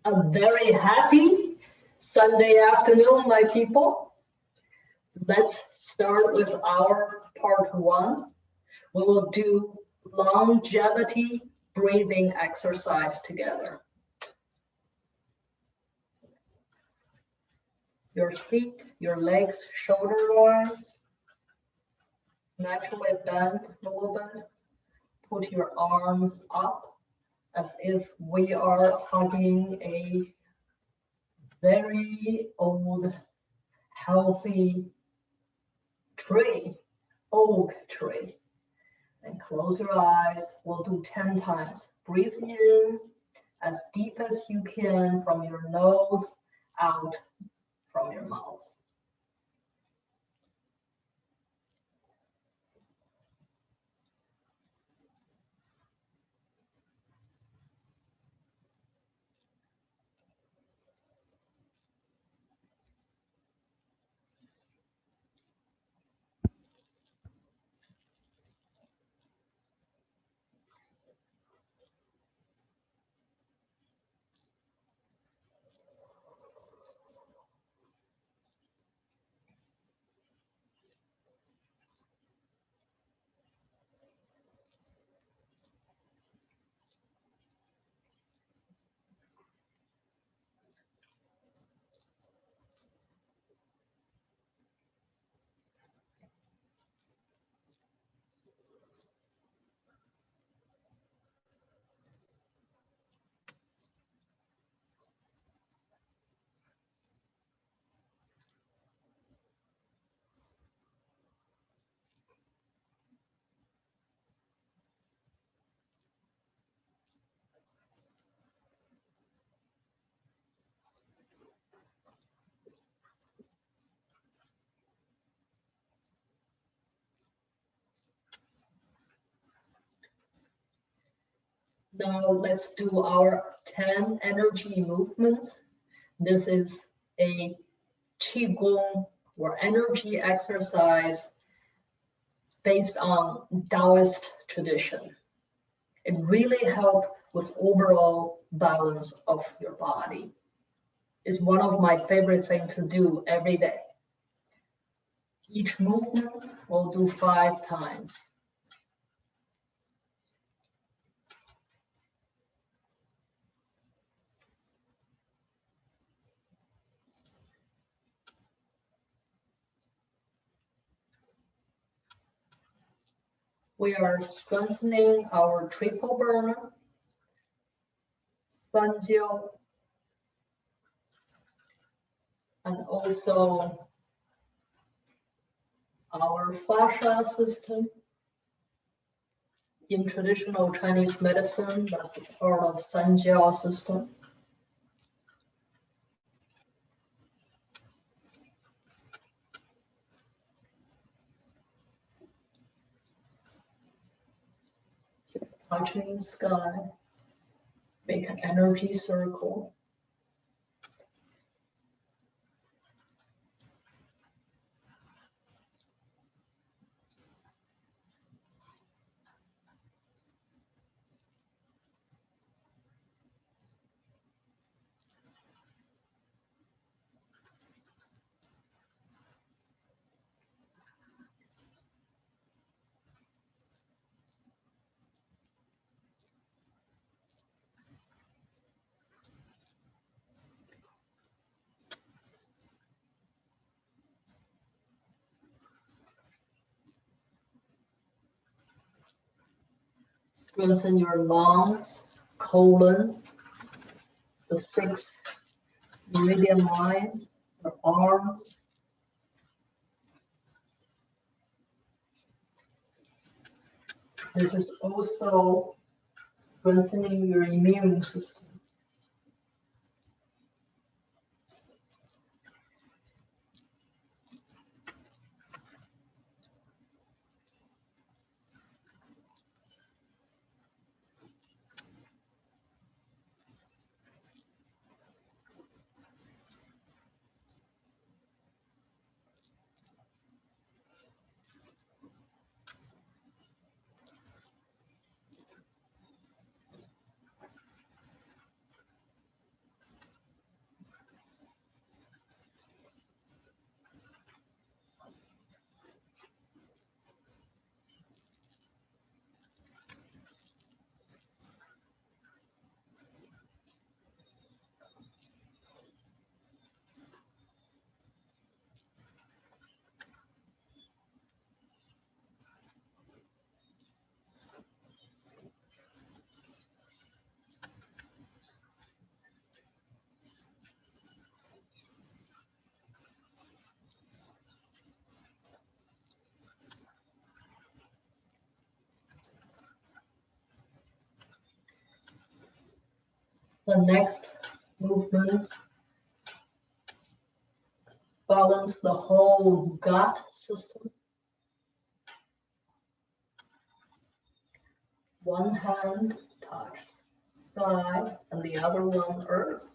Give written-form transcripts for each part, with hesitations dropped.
A very happy Sunday afternoon, my people. Let's start with our part 1. We will do longevity breathing exercise together. Your feet, your legs, shoulder-wise, naturally bend a little bit. Put your arms up as if we are hugging a very old, healthy tree, oak tree. And close your eyes. We'll do 10 times. Breathe in as deep as you can from your nose, out from your mouth. Now let's do our 10 energy movements. This is a Qigong or energy exercise based on Taoist tradition. It really helps with overall balance of your body. It's one of my favorite things to do every day. Each movement we'll do 5 times. We are strengthening our triple burner, Sanjiao, and also our fascia system. In traditional Chinese medicine, that's a part of Sanjiao system. Touching sky, make an energy circle. Strengthen your lungs, colon, the 6 meridian lines, your arms. This is also strengthening your immune system. The next movement, balance the whole gut system. One hand touch sky and the other one earth.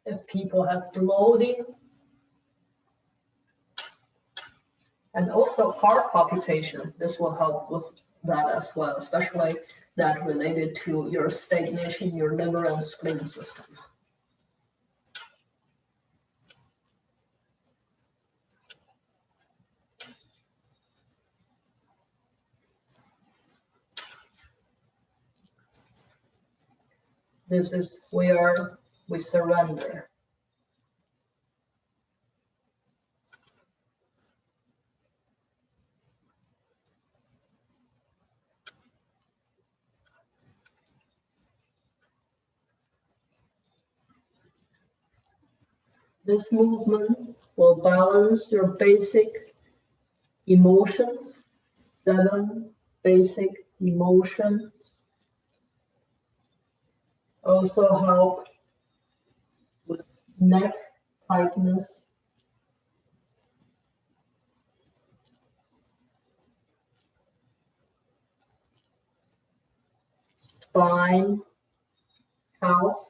If people have bloating, and also heart palpitation, this will help with that as well, especially that related to your stagnation in your liver and spleen system. This is where we surrender. This movement will balance your basic emotions, 7 basic emotions. Also help with neck tightness, spine health,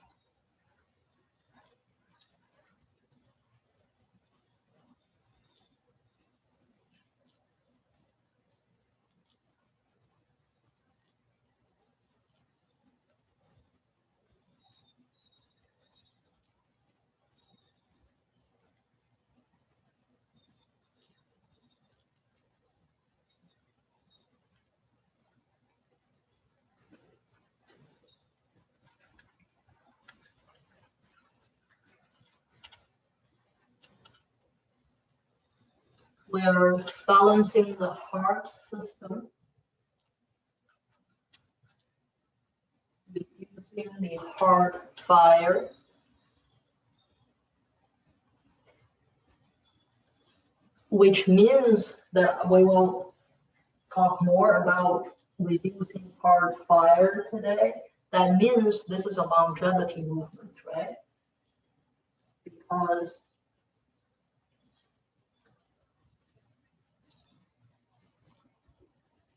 we are balancing the heart system, reducing the heart fire, which means that we will talk more about reducing heart fire today. That means this is a longevity movement, right? Because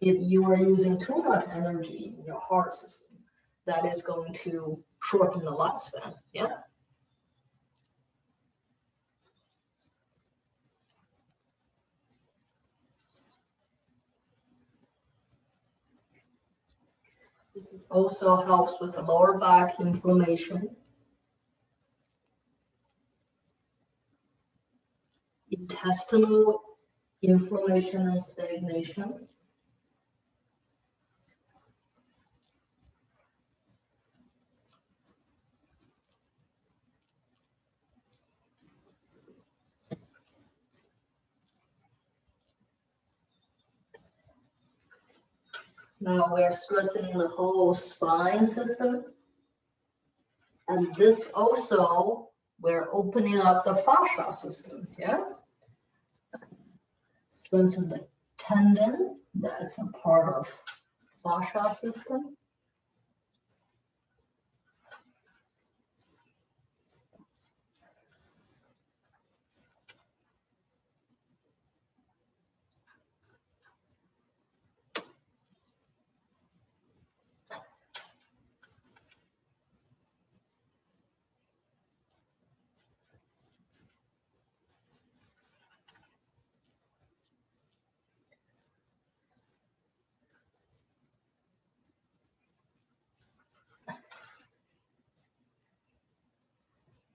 if you are using too much energy in your heart system, that is going to shorten the lifespan, yeah? This also helps with the lower back inflammation, intestinal inflammation and stagnation. Now we're stressing the whole spine system. And this also, we're opening up the fascia system, yeah? So this is the tendon, that's a part of fascia system.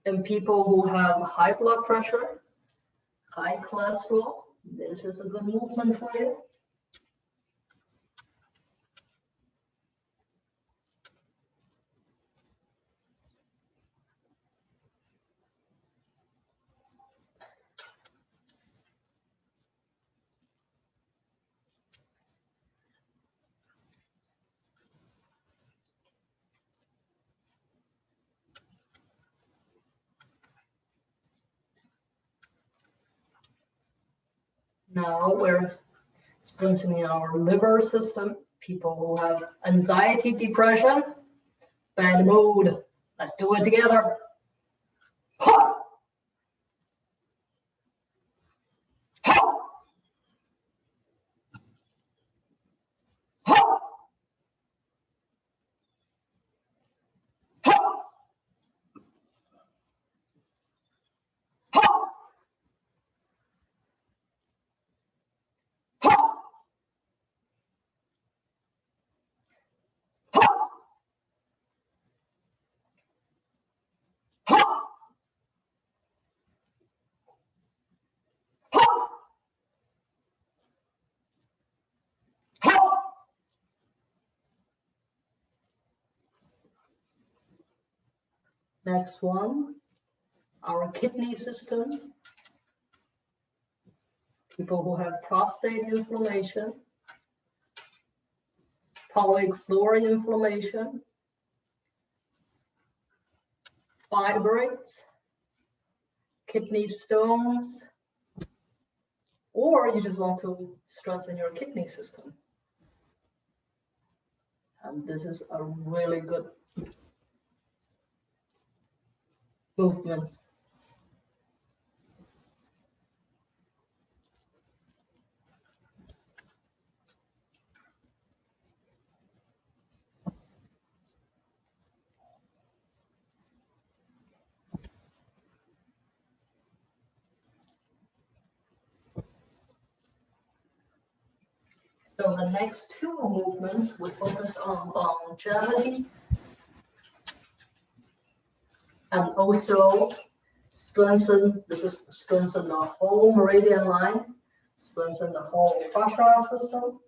In people who have high blood pressure, high cholesterol, this is a good movement for you. Now we're strengthening our liver system. People who have anxiety, depression, bad mood. Let's do it together. Ha! Ha! Ha! Ha! Ha! Ha! Ha! Ha! Ha! Ha! Next one, our kidney system. People who have prostate inflammation, pelvic floor inflammation, fibroids, kidney stones, or you just want to strengthen your kidney system. And this is a really good movement. So the next two movements we focus on longevity and also strengthen the whole meridian line, strengthen the whole fascia system.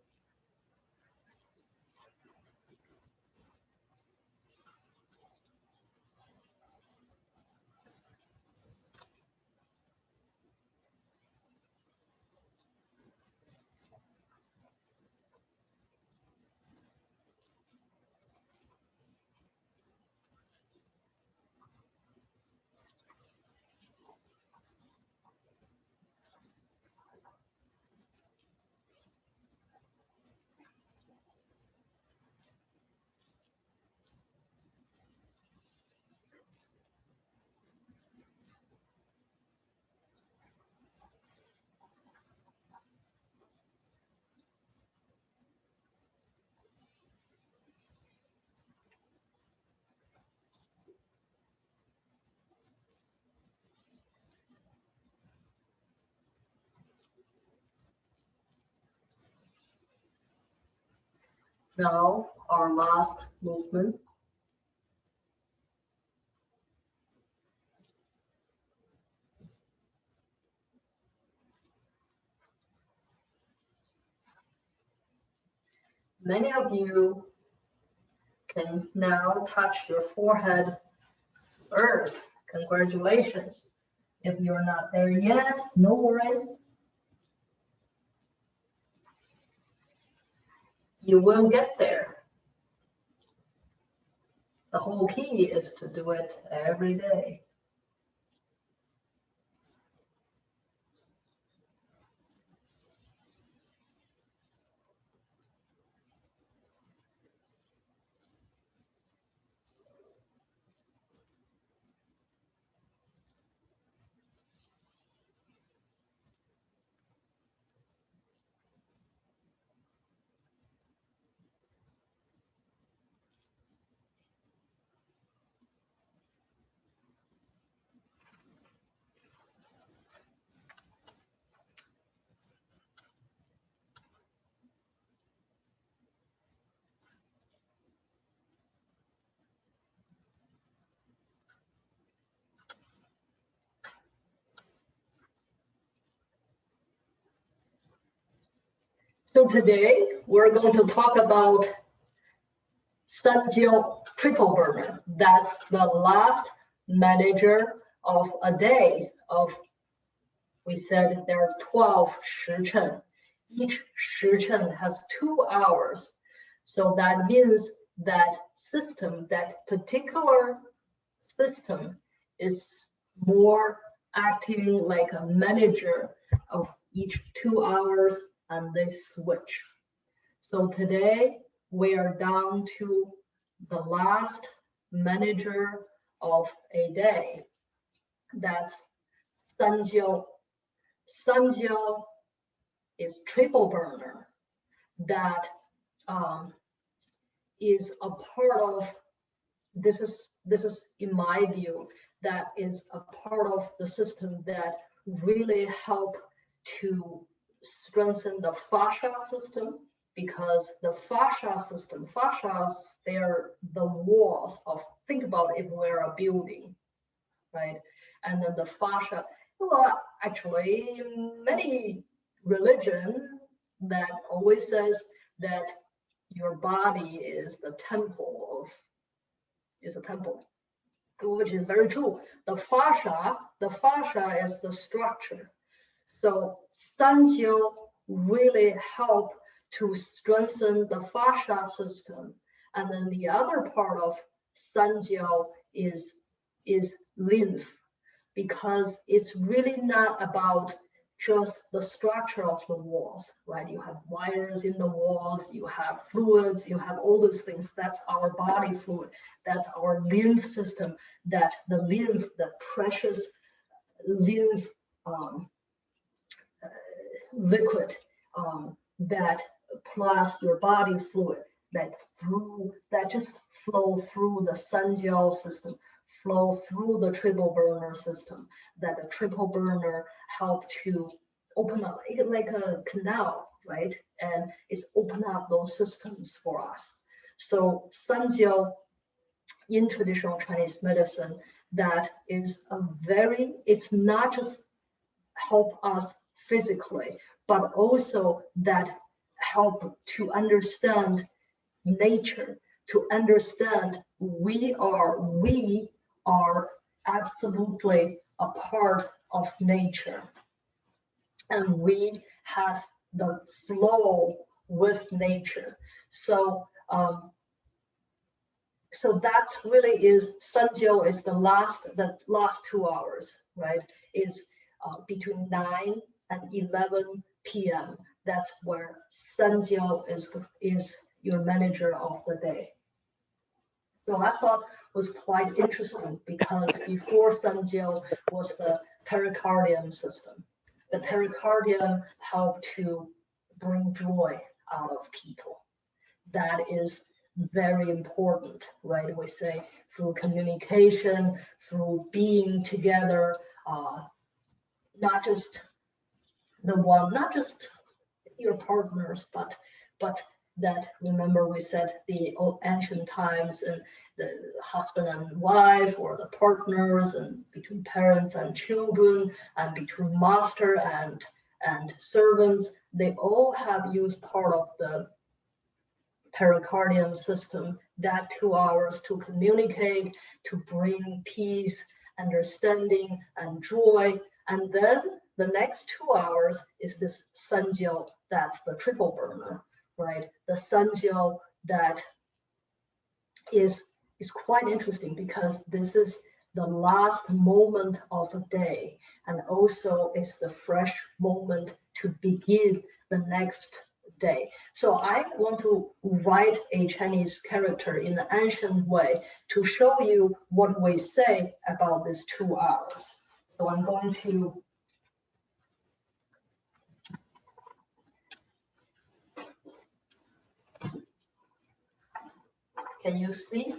Now our last movement. Many of you can now touch your forehead earth. Congratulations. If you're not there yet, no worries. You will get there. The whole key is to do it every day. So today we're going to talk about Sanjiao triple burner. That's the last manager of a day of, we said there are 12 shichen. Each shichen has 2 hours. So that means that system, that particular system is more acting like a manager of each 2 hours, and they switch. So today we are down to the last manager of a day. That's Sanjiao. Sanjiao is triple burner that is a part of, this is in my view, that is a part of the system that really help to strengthen the fascia system, because the fascia system, fascias, they're the walls of, think about if we're a building, right? And then the fascia, well, actually many religion that always says that your body is the temple of, is a temple, which is very true. The fascia is the structure. So Sanjiao really help to strengthen the fascia system. And then the other part of Sanjiao is lymph, because it's really not about just the structure of the walls, right? You have wires in the walls, you have fluids, you have all those things. That's our body fluid. That's our lymph system, that the lymph, the precious lymph liquid that plus your body fluid that just flow through the Sanjiao system, flow through the triple burner system, that the triple burner help to open up like a canal, right? And it's open up those systems for us. So Sanjiao in traditional Chinese medicine, that is a very, it's not just help us physically, but also that help to understand nature, to understand we are absolutely a part of nature, and we have the flow with nature. So so that's really is Sanjiao is the last 2 hours, right? Is between 9 and 11 p.m. That's where Sanjiao is your manager of the day. So I thought was quite interesting, because before Sanjiao was the pericardium system. The pericardium helped to bring joy out of people. That is very important, right? We say through communication, through being together, not just your partners, but that, remember we said the ancient times, and the husband and wife, or the partners, and between parents and children, and between master and servants, they all have used part of the pericardium system, that 2 hours to communicate, to bring peace, understanding, and joy. And then the next 2 hours is this Sanjiao, that's the triple burner, right? The Sanjiao that is quite interesting, because this is the last moment of a day, and also it's the fresh moment to begin the next day. So I want to write a Chinese character in an ancient way to show you what we say about these 2 hours. So I'm going to can you see?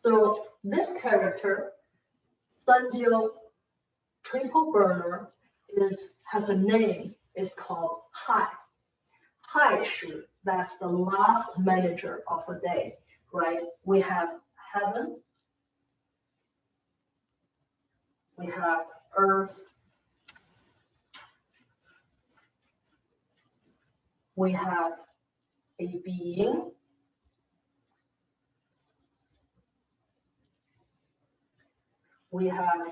So this character, Sanjiao triple burner, has a name. It's called Hai. Hai Shi, that's the last manager of a day, right? We have heaven, we have earth, we have a being, we have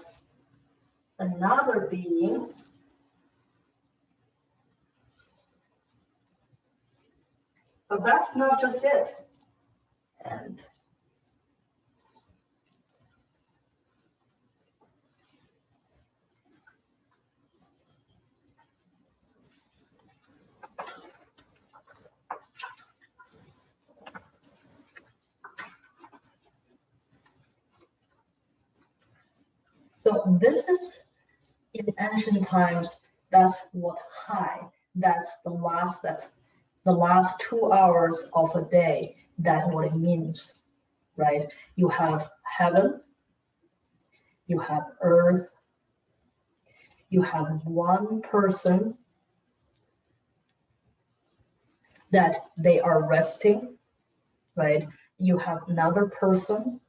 another being, but that's not just it. And so this is, in ancient times, that's what high, that's the last 2 hours of a day, that's what it means, right? You have heaven, you have earth, you have one person that they are resting, right? You have another person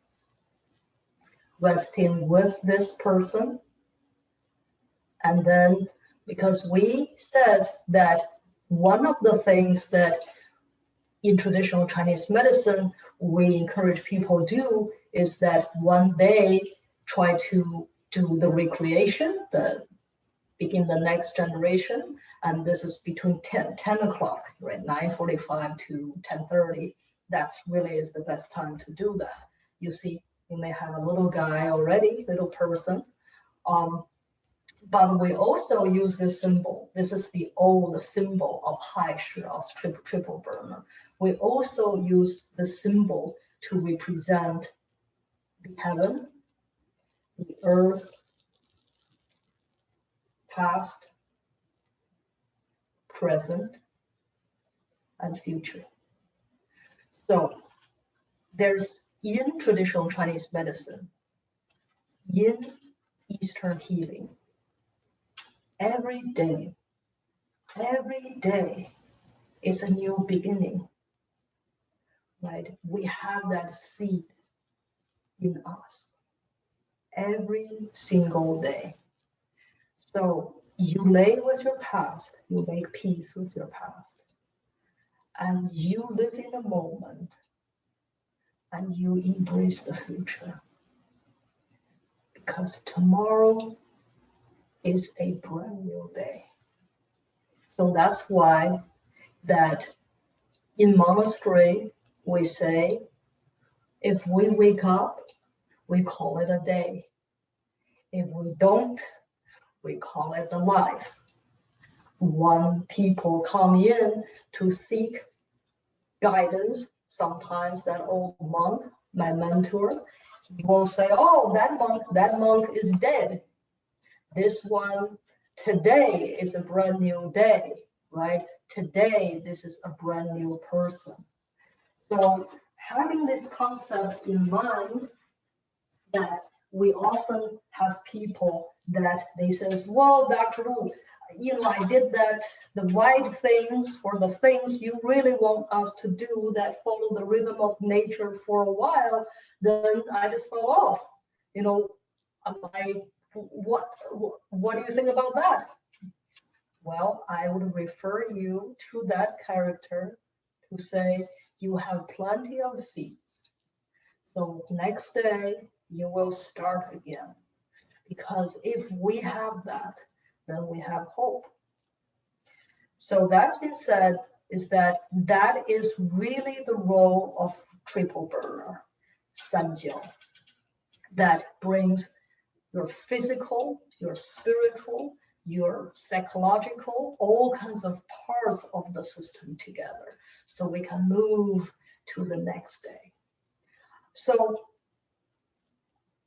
resting with this person. And then, because we says that one of the things that in traditional Chinese medicine, we encourage people do is that when they try to do the recreation, begin the next generation, and this is between 10 o'clock, right, 9:45 to 10:30, that's really is the best time to do that. You see, you may have a little guy already, little person, but we also use this symbol. This is the old symbol of high shi, of triple burner. We also use the symbol to represent the heaven, the earth, past, present, and future. So there's, in traditional Chinese medicine, in Eastern healing, every day is a new beginning, right? We have that seed in us every single day. So you lay with your past, you make peace with your past, and you live in a moment, and you embrace the future, because tomorrow is a brand new day. So that's why that in monastery we say, if we wake up, we call it a day. If we don't, we call it a life. When people come in to seek guidance, sometimes that old monk, my mentor, he will say, oh, that monk is dead. This one, today is a brand new day, right? Today, this is a brand new person. So having this concept in mind, that we often have people that they says, well, Dr. Wu, I did that, the right things or the things you really want us to do that follow the rhythm of nature for a while, then I just fell off. What do you think about that? Well, I would refer you to that character to say, you have plenty of seeds. So next day, you will start again. Because if we have that, then we have hope. So that's been said, is that is really the role of triple burner, sanjiao, that brings your physical, your spiritual, your psychological, all kinds of parts of the system together, so we can move to the next day. So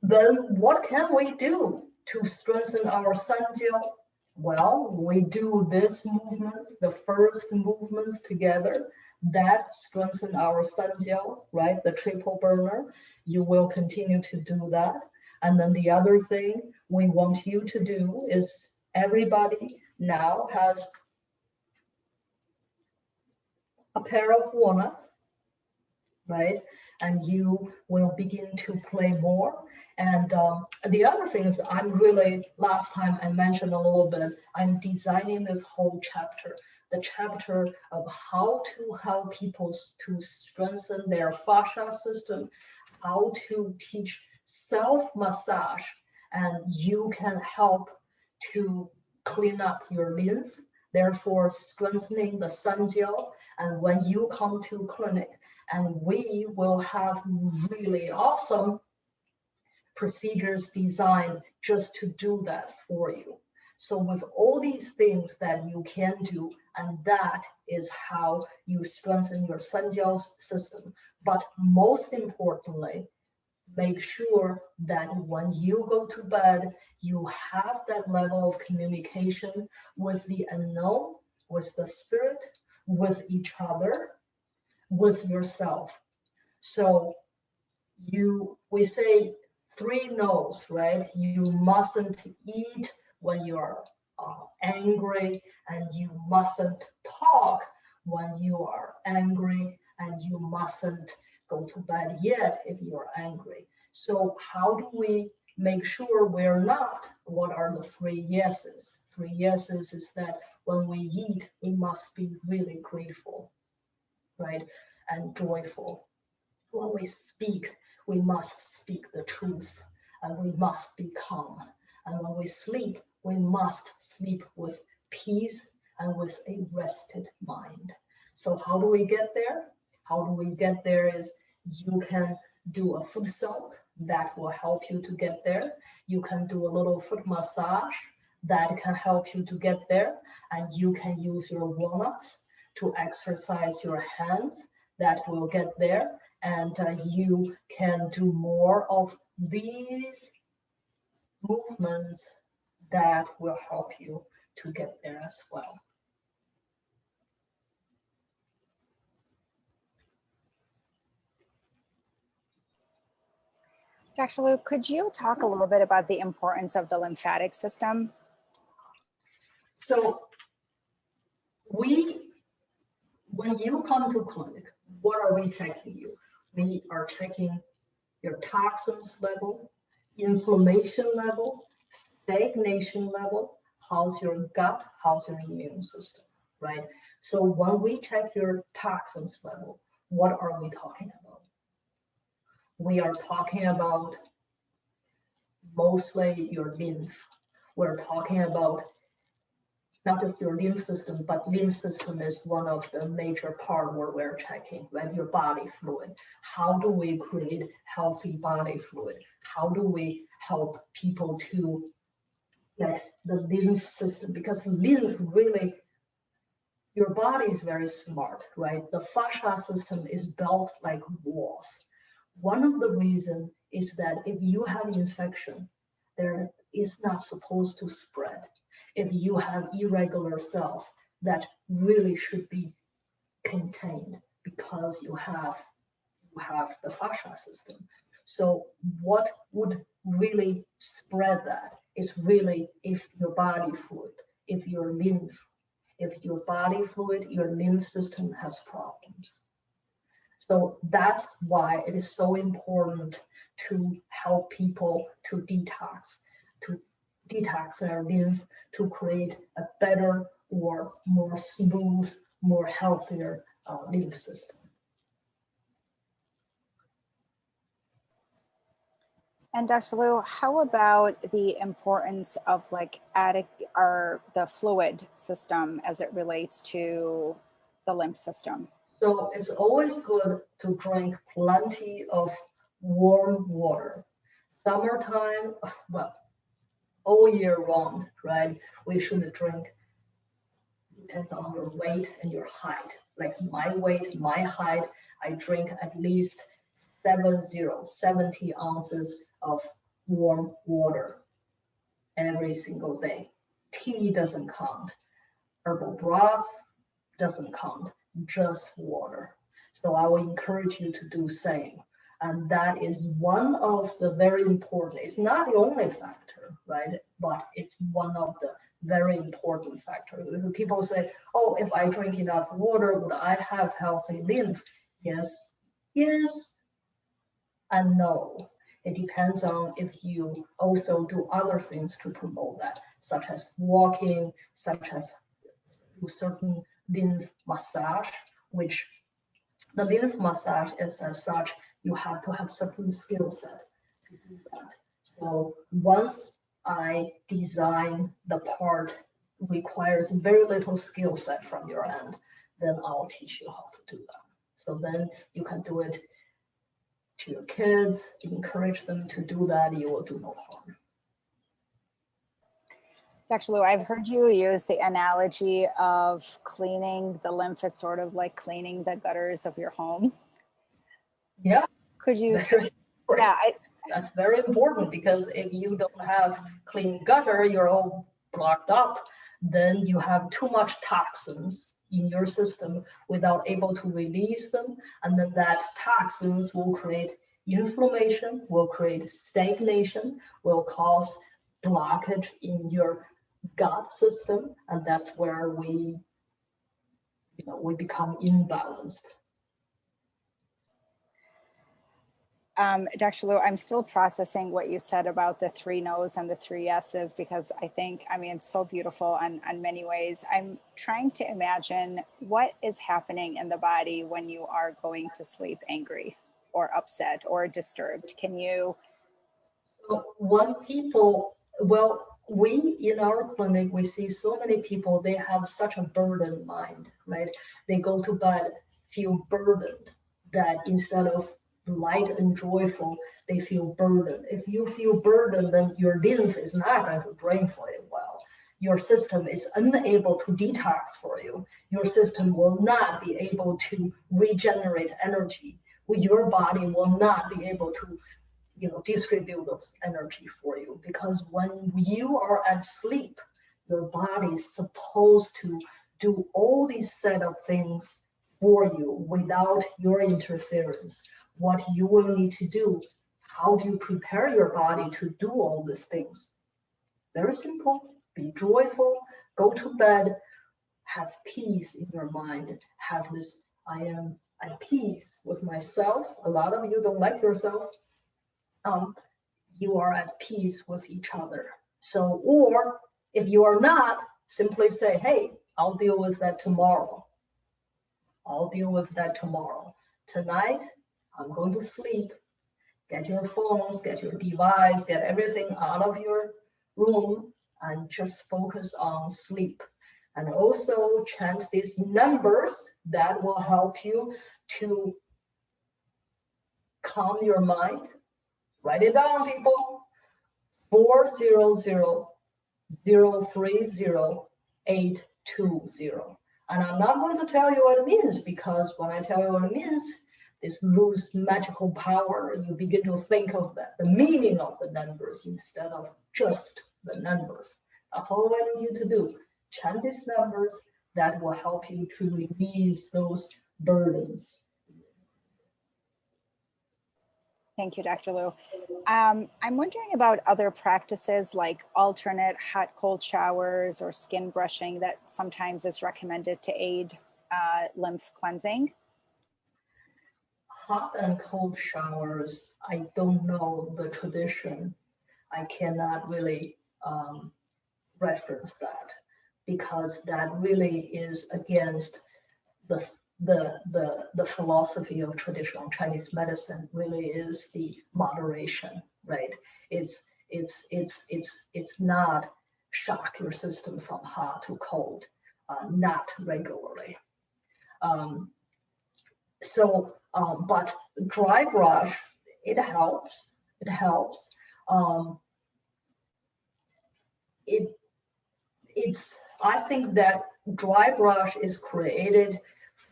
then what can we do to strengthen our sanjiao? Well, we do this movement, the first movements together, that strengthen our sanjiao, right? The triple burner. You will continue to do that. And then the other thing we want you to do is, everybody now has a pair of walnuts, right? And you will begin to play more. And the other things, I'm really, last time I mentioned a little bit, I'm designing this whole chapter the chapter of how to help people to strengthen their fascia system, how to teach self-massage, and you can help to clean up your lymph, therefore strengthening the sun gel. And when you come to clinic, and we will have really awesome procedures designed just to do that for you. So with all these things that you can do, and that is how you strengthen your sun gel system. But most importantly, make sure that when you go to bed, you have that level of communication with the unknown, with the spirit, with each other, with yourself. So we say 3 no's, right? You mustn't eat when you're angry, and you mustn't talk when you are angry, and you mustn't go to bed yet if you're angry. So how do we make sure we're not? What are the 3 yeses? 3 yeses is that when we eat, we must be really grateful, right? And joyful. When we speak, we must speak the truth, and we must be calm. And when we sleep, we must sleep with peace and with a rested mind. So how do we get there? How do we get there is you can do a foot soak that will help you to get there. You can do a little foot massage that can help you to get there. And you can use your walnuts to exercise your hands that will get there. And you can do more of these movements that will help you to get there as well. Dr. Liu, could you talk a little bit about the importance of the lymphatic system? So when you come to clinic, what are we checking you? We are checking your toxins level, inflammation level, stagnation level, how's your gut, how's your immune system, right? So when we check your toxins level, what are we talking about? We are talking about mostly your lymph. We're talking about not just your lymph system, but lymph system is one of the major part where we're checking, right? Your body fluid. How do we create healthy body fluid? How do we help people to get the lymph system? Because lymph really, your body is very smart, right? The fascia system is built like walls. One of the reasons is that if you have infection, there is not supposed to spread. If you have irregular cells, that really should be contained because you have the fascia system. So what would really spread that is really if your body fluid, if your lymph, if your body fluid, your lymph system has problems. So that's why it is so important to help people to detox their lymph, to create a better or more smooth, more healthier lymph system. And Dr. Liu, how about the importance of like the fluid system as it relates to the lymph system? So it's always good to drink plenty of warm water. Summertime, well, all year round, right? We should drink, depends on your weight and your height. Like my weight, my height, I drink at least 70 ounces of warm water every single day. Tea doesn't count. Herbal broth doesn't count, just water. So I will encourage you to do same. And that is one of the very important, it's not the only factor, right? But it's one of the very important factors. People say, oh, if I drink enough water, would I have healthy lymph? Yes, yes, and no. It depends on if you also do other things to promote that, such as walking, such as certain lymph massage, which the lymph massage is as such, you have to have certain skill set to do that. So once I design the part requires very little skill set from your end, then I'll teach you how to do that. So then you can do it to your kids, encourage them to do that, you will do no harm. Dr. Liu, I've heard you use the analogy of cleaning the lymph. It's sort of like cleaning the gutters of your home. Yeah. Could you? Yeah, that's very important, because if you don't have clean gutter, you're all blocked up, then you have too much toxins in your system without able to release them. And then that toxins will create inflammation, will create stagnation, will cause blockage in your gut system. And that's where we become imbalanced. Dr. Liu, I'm still processing what you said about the 3 no's and the 3 yeses, because I mean, it's so beautiful in many ways. I'm trying to imagine what is happening in the body when you are going to sleep angry or upset or disturbed. Can you? So when people, well, we in our clinic, we see so many people, they have such a burdened mind, right? They go to bed, feel burdened, that instead of light and joyful, they feel burdened. If you feel burdened, then your lymph is not going to drain for you well. Your system is unable to detox for you. Your system will not be able to regenerate energy. Your body will not be able to distribute those energy for you, because when you are at sleep, your body is supposed to do all these set of things for you without your interference. What you will need to do, how do you prepare your body to do all these things? Very simple. Be joyful, go to bed, have peace in your mind, have this, I am at peace with myself. A lot of you don't like yourself. You are at peace with each other. So, or if you are not, simply say, hey, I'll deal with that tomorrow. I'll deal with that tomorrow. Tonight, I'm going to sleep. Get your phones, get your device, get everything out of your room, and just focus on sleep. And also chant these numbers that will help you to calm your mind. Write it down, people. 400-030-820. And I'm not going to tell you what it means, because when I tell you what it means, this lose magical power, and you begin to think of the meaning of the numbers instead of just the numbers. That's all I need you to do. Chant these numbers that will help you to release those burdens. Thank you, Dr. Liu. I'm wondering about other practices like alternate hot-cold showers or skin brushing that sometimes is recommended to aid lymph cleansing. Hot and cold showers, I don't know the tradition. I cannot really reference that, because that really is against the philosophy of traditional Chinese medicine. Really is the moderation, right? It's not shock your system from hot to cold, not regularly. But dry brush, it helps. It helps. I think that dry brush is created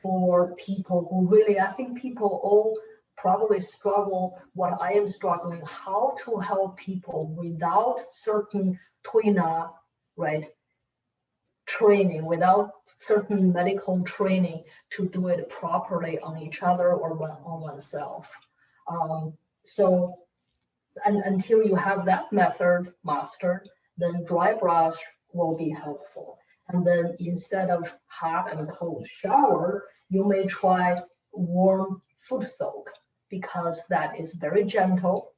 for people who really, I think people all probably struggle what I am struggling, how to help people without certain tuina, right, training, without certain medical training to do it properly on each other or on oneself. So until you have that method mastered, then dry brush will be helpful. And then instead of hot and cold shower, you may try warm foot soak, because that is very gentle.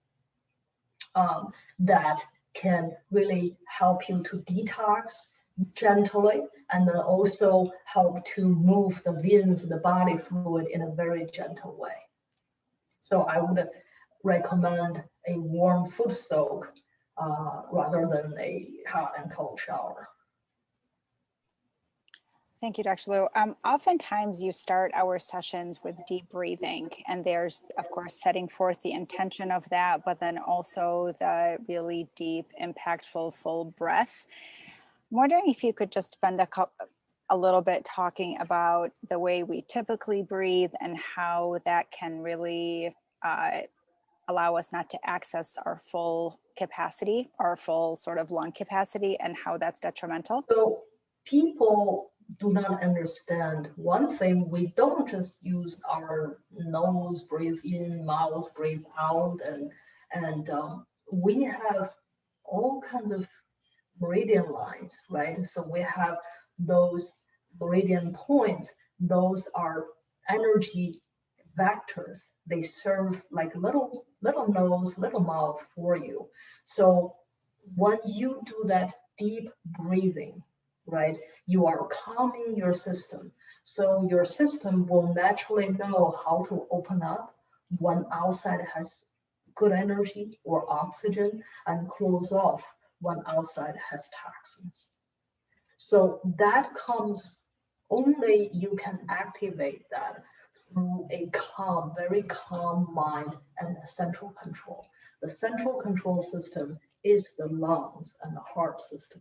That can really help you to detox gently, and then also help to move the lymph, the body fluid in a very gentle way. So I would recommend a warm foot soak rather than a hot and cold shower. Thank you, Dr. Liu. Oftentimes you start our sessions with deep breathing, and there's, of course, setting forth the intention of that, but then also the really deep, impactful, full breath. I'm wondering if you could just spend a little bit talking about the way we typically breathe and how that can really allow us not to access our full capacity, our full sort of lung capacity, and how that's detrimental. So people do not understand one thing: we don't just use our nose, breathe in, mouth, breathe out, and we have all kinds of meridian lines, right? So we have those meridian points. Those are energy vectors. They serve like little nose, little mouth for you. So when you do that deep breathing, right, you are calming your system. So your system will naturally know how to open up when outside has good energy or oxygen, and close off when outside has toxins. So that comes, only you can activate that through a calm, very calm mind and a central control. The central control system is the lungs and the heart system.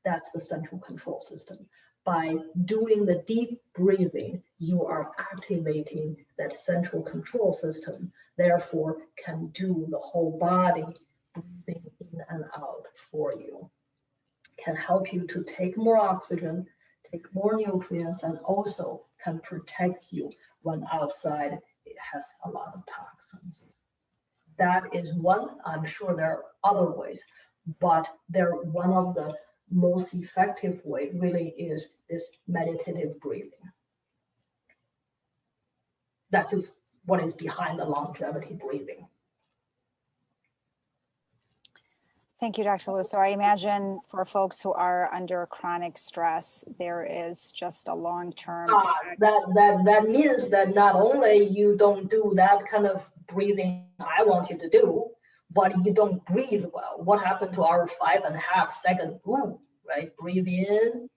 That's the central control system. By doing the deep breathing, you are activating that central control system, therefore can do the whole body breathing in and out for you. Can help you to take more oxygen, take more nutrients, and also can protect you when outside it has a lot of toxins. That is one. I'm sure there are other ways, but they're one of the most effective way really is this meditative breathing. That is what is behind the longevity breathing. Thank you, Dr. Liu. So I imagine for folks who are under chronic stress, there is just a long-term effect. That means that not only you don't do that kind of breathing I want you to do, but you don't breathe well. What happened to our 5.5 second rule, right? Breathe in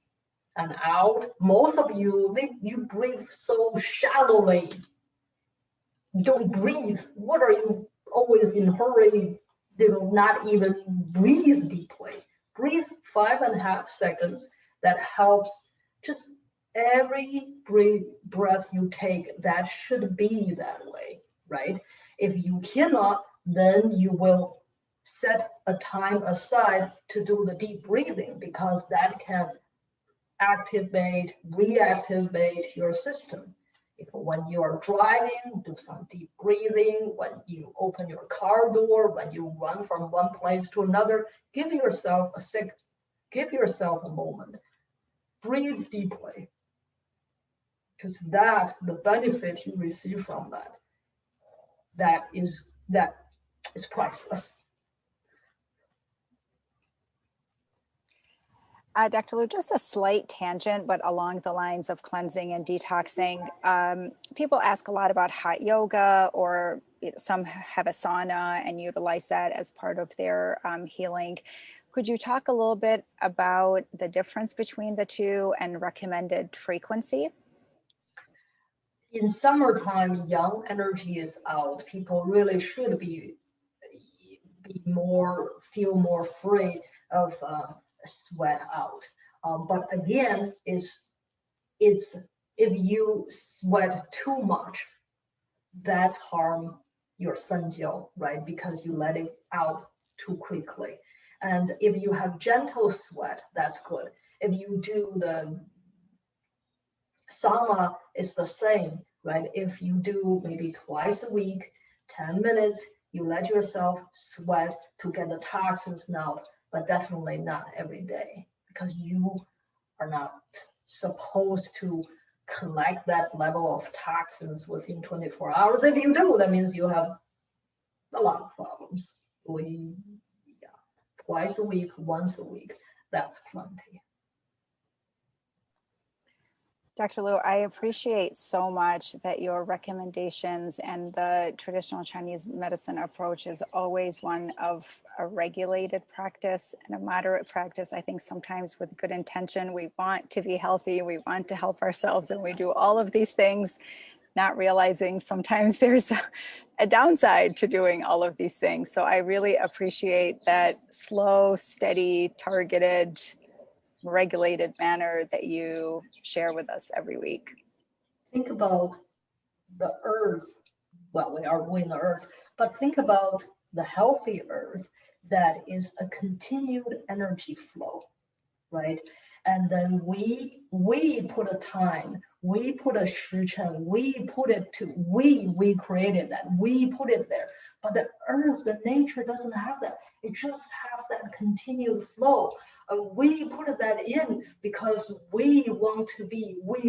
and out. Most of you, you breathe so shallowly. You don't breathe. What are you always in a hurry? Not even breathe deeply. Breathe 5.5 seconds. That helps. Just every breath you take, that should be that way, right? If you cannot, then you will set a time aside to do the deep breathing, because that can activate, reactivate your system. When you are driving, do some deep breathing. When you open your car door, when you run from one place to another, give yourself a moment. Breathe deeply, because the benefit you receive from that is priceless. Dr. Liu, just a slight tangent, but along the lines of cleansing and detoxing. People ask a lot about hot yoga, or some have a sauna and utilize that as part of their healing. Could you talk a little bit about the difference between the two and recommended frequency? In summertime, young energy is out. People really should feel more free of sweat out. But again, it's if you sweat too much, that harm your senjiao, right? Because you let it out too quickly. And if you have gentle sweat, that's good. If you do the sauna, it's the same, right? If you do maybe twice a week, 10 minutes, you let yourself sweat to get the toxins out, but definitely not every day, because you are not supposed to collect that level of toxins within 24 hours. If you do, that means you have a lot of problems. Twice a week, once a week, that's plenty. Dr. Liu, I appreciate so much that your recommendations and the traditional Chinese medicine approach is always one of a regulated practice and a moderate practice. I think sometimes with good intention, we want to be healthy, we want to help ourselves, and we do all of these things, not realizing sometimes there's a downside to doing all of these things. So I really appreciate that slow, steady, targeted, regulated manner that you share with us every week. Think about the earth. Well, we are in the earth, but think about the healthy earth that is a continued energy flow, right? And then we put a time, we put a shichen, we created that, we put it there. But the earth, the nature doesn't have that. It just have that continued flow. We put that in because we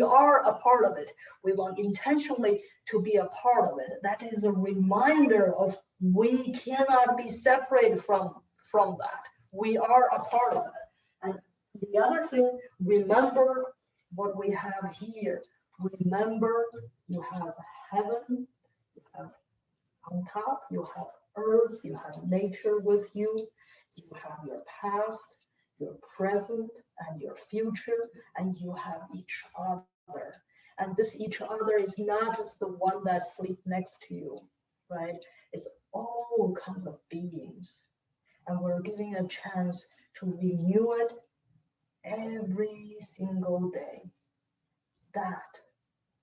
are a part of it. We want intentionally to be a part of it. That is a reminder of we cannot be separated from that. We are a part of it. And the other thing, remember what we have here. Remember, you have heaven, you have on top, you have earth, you have nature with you, you have your past, your present, and your future, and you have each other. And this each other is not just the one that sleeps next to you, right? It's all kinds of beings. And we're giving a chance to renew it every single day. That,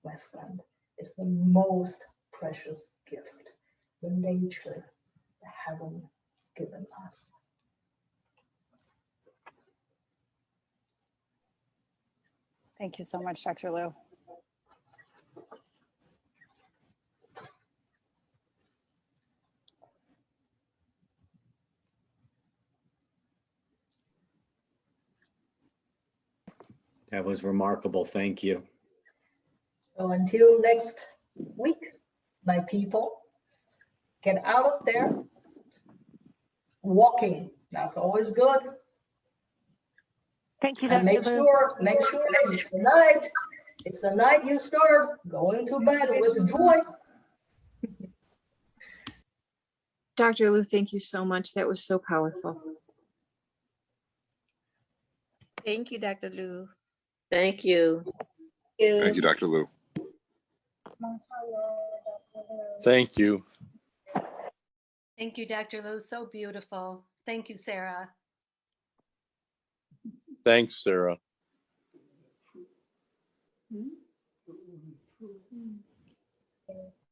my friend, is the most precious gift the nature, the heaven given us. Thank you so much, Dr. Liu. That was remarkable. Thank you. So until next week, my people, get out there, walking. That's always good. Thank you, And Dr. Liu. make sure it's the night you start going to bed with joy. Dr. Liu, thank you so much. That was so powerful. Thank you, Dr. Liu. Thank you. Thank you, Dr. Liu. Thank you. Thank you, Dr. Liu. So beautiful. Thank you, Sarah. Thanks, Sarah.